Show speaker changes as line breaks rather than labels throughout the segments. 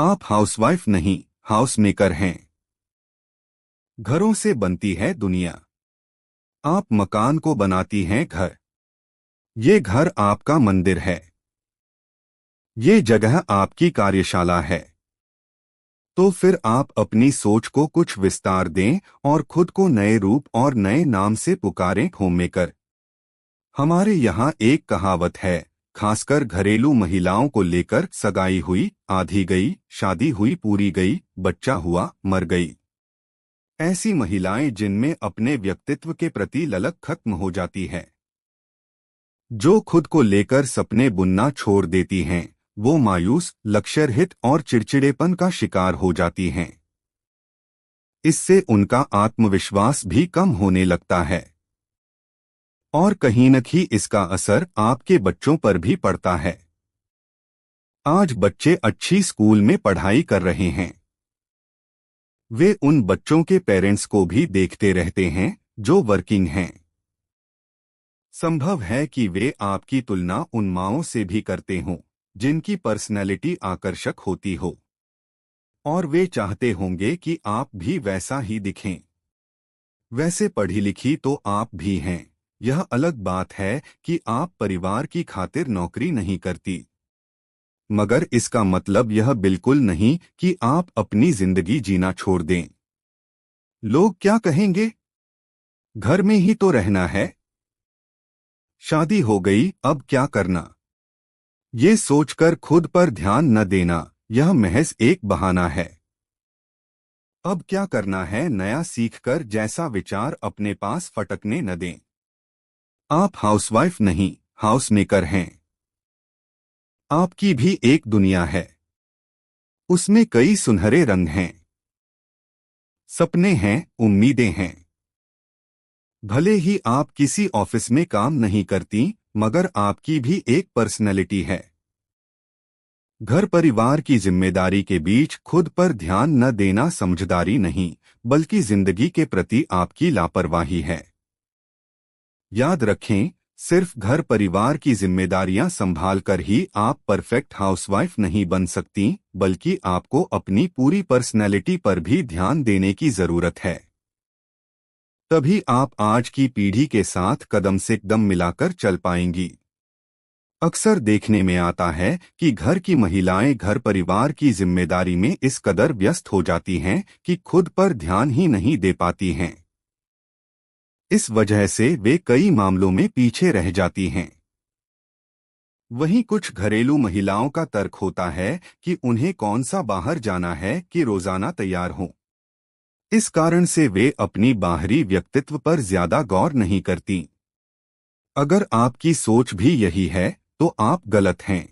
आप हाउसवाइफ नहीं, house maker हैं। घरों से बनती है दुनिया। आप मकान को बनाती हैं घर। ये घर आपका मंदिर है। ये जगह आपकी कार्यशाला है। तो फिर आप अपनी सोच को कुछ विस्तार दें और खुद को नए रूप और नए नाम से पुकारें। होममेकर। हमारे यहाँ एक कहावत है, खासकर घरेलू महिलाओं को लेकर, सगाई हुई आधी गई, शादी हुई पूरी गई, बच्चा हुआ मर गई। ऐसी महिलाएं जिनमें अपने व्यक्तित्व के प्रति ललक खत्म हो जाती है, जो खुद को लेकर सपने बुनना छोड़ देती हैं, वो मायूस, लक्ष्यरहित और चिड़चिड़ेपन का शिकार हो जाती हैं। इससे उनका आत्मविश्वास भी कम होने लगता है और कहीं न कहीं इसका असर आपके बच्चों पर भी पड़ता है। आज बच्चे अच्छी स्कूल में पढ़ाई कर रहे हैं। वे उन बच्चों के पेरेंट्स को भी देखते रहते हैं जो वर्किंग हैं। संभव है कि वे आपकी तुलना उन माँओं से भी करते हों जिनकी पर्सनैलिटी आकर्षक होती हो, और वे चाहते होंगे कि आप भी वैसा ही दिखें। वैसे पढ़ी लिखी तो आप भी हैं। यह अलग बात है कि आप परिवार की खातिर नौकरी नहीं करती, मगर इसका मतलब यह बिल्कुल नहीं कि आप अपनी जिंदगी जीना छोड़ दें। लोग क्या कहेंगे? घर में ही तो रहना है। शादी हो गई, अब क्या करना? ये सोचकर खुद पर ध्यान न देना, यह महज एक बहाना है। अब क्या करना है नया सीखकर, जैसा विचार अपने पास फटकने न दें। आप हाउसवाइफ नहीं, हाउस मेकर हैं। आपकी भी एक दुनिया है। उसमें कई सुनहरे रंग हैं, सपने हैं, उम्मीदें हैं। भले ही आप किसी ऑफिस में काम नहीं करती, मगर आपकी भी एक पर्सनैलिटी है। घर परिवार की जिम्मेदारी के बीच खुद पर ध्यान न देना समझदारी नहीं, बल्कि जिंदगी के प्रति आपकी लापरवाही है। याद रखें, सिर्फ घर परिवार की जिम्मेदारियां संभालकर ही आप परफेक्ट हाउसवाइफ नहीं बन सकती, बल्कि आपको अपनी पूरी पर्सनैलिटी पर भी ध्यान देने की जरूरत है। तभी आप आज की पीढ़ी के साथ कदम से कदम मिलाकर चल पाएंगी। अक्सर देखने में आता है कि घर की महिलाएं घर परिवार की जिम्मेदारी में इस कदर व्यस्त हो जाती हैं कि खुद पर ध्यान ही नहीं दे पाती हैं। इस वजह से वे कई मामलों में पीछे रह जाती हैं। वहीं कुछ घरेलू महिलाओं का तर्क होता है कि उन्हें कौन सा बाहर जाना है कि रोजाना तैयार हों। इस कारण से वे अपनी बाहरी व्यक्तित्व पर ज्यादा गौर नहीं करती। अगर आपकी सोच भी यही है तो आप गलत हैं।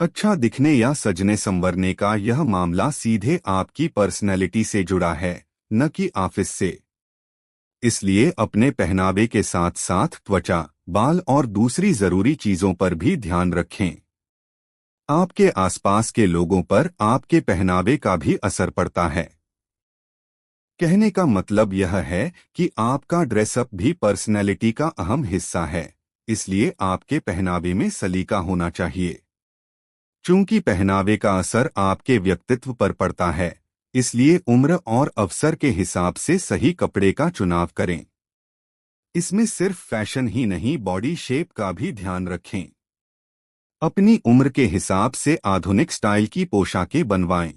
अच्छा दिखने या सजने संवरने का यह मामला सीधे आपकी पर्सनैलिटी से जुड़ा है, न कि ऑफिस से। इसलिए अपने पहनावे के साथ साथ त्वचा, बाल और दूसरी जरूरी चीजों पर भी ध्यान रखें। आपके आसपास के लोगों पर आपके पहनावे का भी असर पड़ता है। कहने का मतलब यह है कि आपका ड्रेसअप भी पर्सनैलिटी का अहम हिस्सा है, इसलिए आपके पहनावे में सलीका होना चाहिए। चूंकि पहनावे का असर आपके व्यक्तित्व पर पड़ता है, इसलिए उम्र और अवसर के हिसाब से सही कपड़े का चुनाव करें। इसमें सिर्फ फैशन ही नहीं, बॉडी शेप का भी ध्यान रखें। अपनी उम्र के हिसाब से आधुनिक स्टाइल की पोशाकें बनवाएं।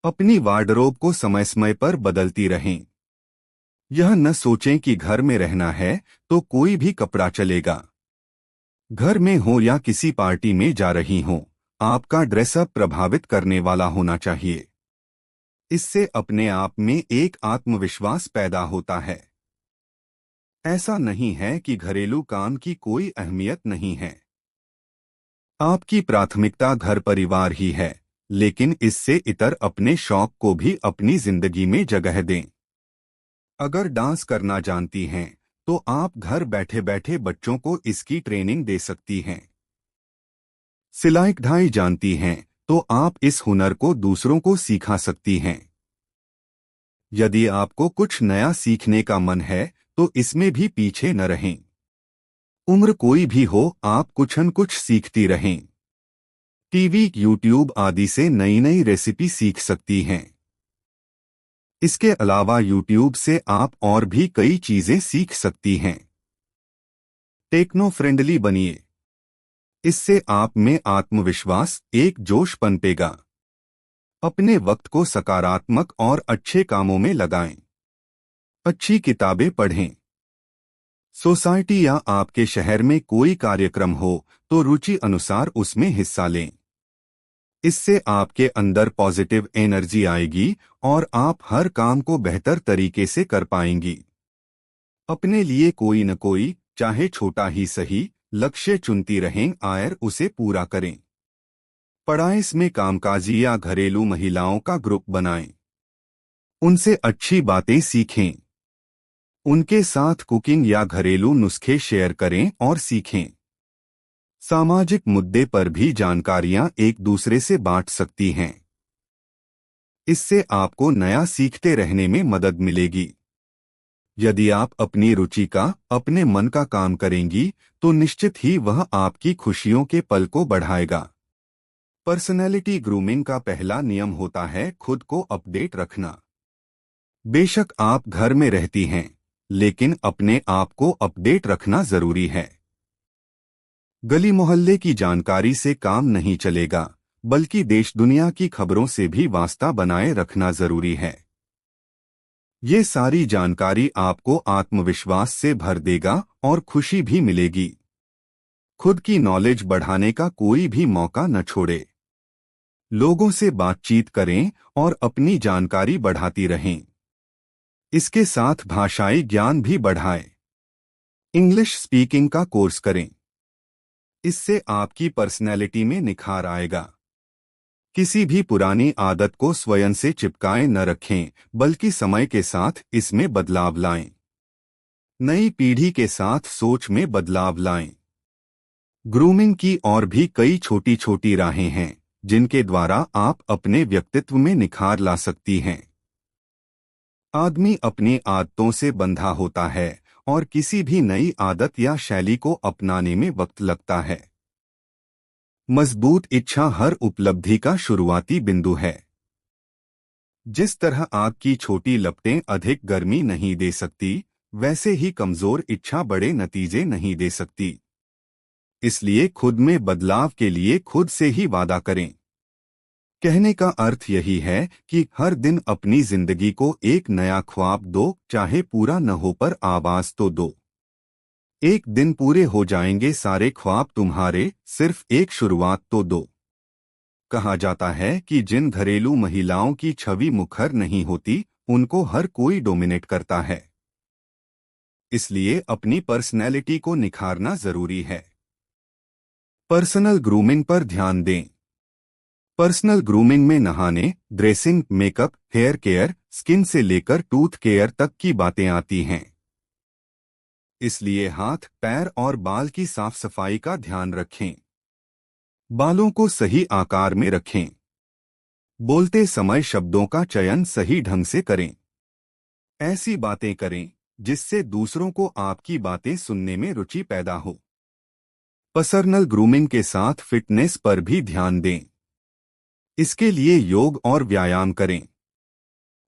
अपनी वार्डरोब को समय समय पर बदलती रहें। यह न सोचें कि घर में रहना है तो कोई भी कपड़ा चलेगा। घर में हो या किसी पार्टी में जा रही हो, आपका ड्रेसअप प्रभावित करने वाला होना चाहिए। इससे अपने आप में एक आत्मविश्वास पैदा होता है। ऐसा नहीं है कि घरेलू काम की कोई अहमियत नहीं है। आपकी प्राथमिकता घर परिवार ही है, लेकिन इससे इतर अपने शौक को भी अपनी जिंदगी में जगह दें। अगर डांस करना जानती हैं, तो आप घर बैठे बैठे बच्चों को इसकी ट्रेनिंग दे सकती हैं। सिलाई कढ़ाई जानती हैं, तो आप इस हुनर को दूसरों को सिखा सकती हैं। यदि आपको कुछ नया सीखने का मन है, तो इसमें भी पीछे न रहें। उम्र कोई भी हो, आप कुछ न कुछ सीखती रहें। टीवी, यूट्यूब आदि से नई नई रेसिपी सीख सकती हैं। इसके अलावा यूट्यूब से आप और भी कई चीजें सीख सकती हैं। टेक्नो फ्रेंडली बनिए। इससे आप में आत्मविश्वास, एक जोश पनपेगा। अपने वक्त को सकारात्मक और अच्छे कामों में लगाएं। अच्छी किताबें पढ़ें। सोसाइटी या आपके शहर में कोई कार्यक्रम हो तो रुचि अनुसार उसमें हिस्सा लें। इससे आपके अंदर पॉजिटिव एनर्जी आएगी और आप हर काम को बेहतर तरीके से कर पाएंगी। अपने लिए कोई न कोई, चाहे छोटा ही सही, लक्ष्य चुनती रहें और उसे पूरा करें। पढ़ाई में कामकाजी या घरेलू महिलाओं का ग्रुप बनाएं। उनसे अच्छी बातें सीखें। उनके साथ कुकिंग या घरेलू नुस्खे शेयर करें और सीखें। सामाजिक मुद्दे पर भी जानकारियां एक दूसरे से बांट सकती हैं। इससे आपको नया सीखते रहने में मदद मिलेगी। यदि आप अपनी रुचि का, अपने मन का काम करेंगी तो निश्चित ही वह आपकी खुशियों के पल को बढ़ाएगा। पर्सनैलिटी ग्रूमिंग का पहला नियम होता है खुद को अपडेट रखना। बेशक आप घर में रहती हैं, लेकिन अपने आप को अपडेट रखना जरूरी है। गली मोहल्ले की जानकारी से काम नहीं चलेगा, बल्कि देश दुनिया की खबरों से भी वास्ता बनाए रखना जरूरी है। ये सारी जानकारी आपको आत्मविश्वास से भर देगा और खुशी भी मिलेगी। खुद की नॉलेज बढ़ाने का कोई भी मौका न छोड़े। लोगों से बातचीत करें और अपनी जानकारी बढ़ाती रहें। इसके साथ भाषाई ज्ञान भी बढ़ाएं। इंग्लिश स्पीकिंग का कोर्स करें। इससे आपकी पर्सनैलिटी में निखार आएगा। किसी भी पुरानी आदत को स्वयं से चिपकाए न रखें, बल्कि समय के साथ इसमें बदलाव लाएं। नई पीढ़ी के साथ सोच में बदलाव लाएं। ग्रूमिंग की और भी कई छोटी छोटी राहें हैं जिनके द्वारा आप अपने व्यक्तित्व में निखार ला सकती हैं। आदमी अपनी आदतों से बंधा होता है और किसी भी नई आदत या शैली को अपनाने में वक्त लगता है। मजबूत इच्छा हर उपलब्धि का शुरुआती बिंदु है। जिस तरह आग की छोटी लपटें अधिक गर्मी नहीं दे सकती, वैसे ही कमजोर इच्छा बड़े नतीजे नहीं दे सकती। इसलिए खुद में बदलाव के लिए खुद से ही वादा करें। कहने का अर्थ यही है कि हर दिन अपनी जिंदगी को एक नया ख्वाब दो, चाहे पूरा न हो पर आवाज तो दो। एक दिन पूरे हो जाएंगे सारे ख्वाब तुम्हारे, सिर्फ एक शुरुआत तो दो। कहा जाता है कि जिन घरेलू महिलाओं की छवि मुखर नहीं होती, उनको हर कोई डोमिनेट करता है। इसलिए अपनी पर्सनैलिटी को निखारना जरूरी है। पर्सनल ग्रूमिंग पर ध्यान दें। पर्सनल ग्रूमिंग में नहाने, dressing, makeup, hair care, skin से लेकर टूथ केयर तक की बातें आती हैं। इसलिए हाथ, पैर और बाल की साफ सफाई का ध्यान रखें। बालों को सही आकार में रखें। बोलते समय शब्दों का चयन सही ढंग से करें। ऐसी बातें करें जिससे दूसरों को आपकी बातें सुनने में रुचि पैदा हो। पर्सनल ग्रूमिंग के साथ फिटनेस पर भी ध्यान दें। इसके लिए योग और व्यायाम करें।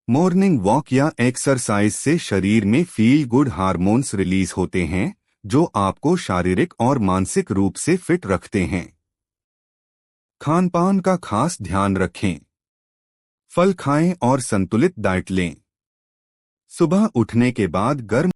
मॉर्निंग वॉक या एक्सरसाइज से शरीर में फील गुड हार्मोन्स रिलीज होते हैं, जो आपको शारीरिक और मानसिक रूप से फिट रखते हैं। खानपान का खास ध्यान रखें। फल खाएं और संतुलित डाइट लें। सुबह उठने के बाद गर्म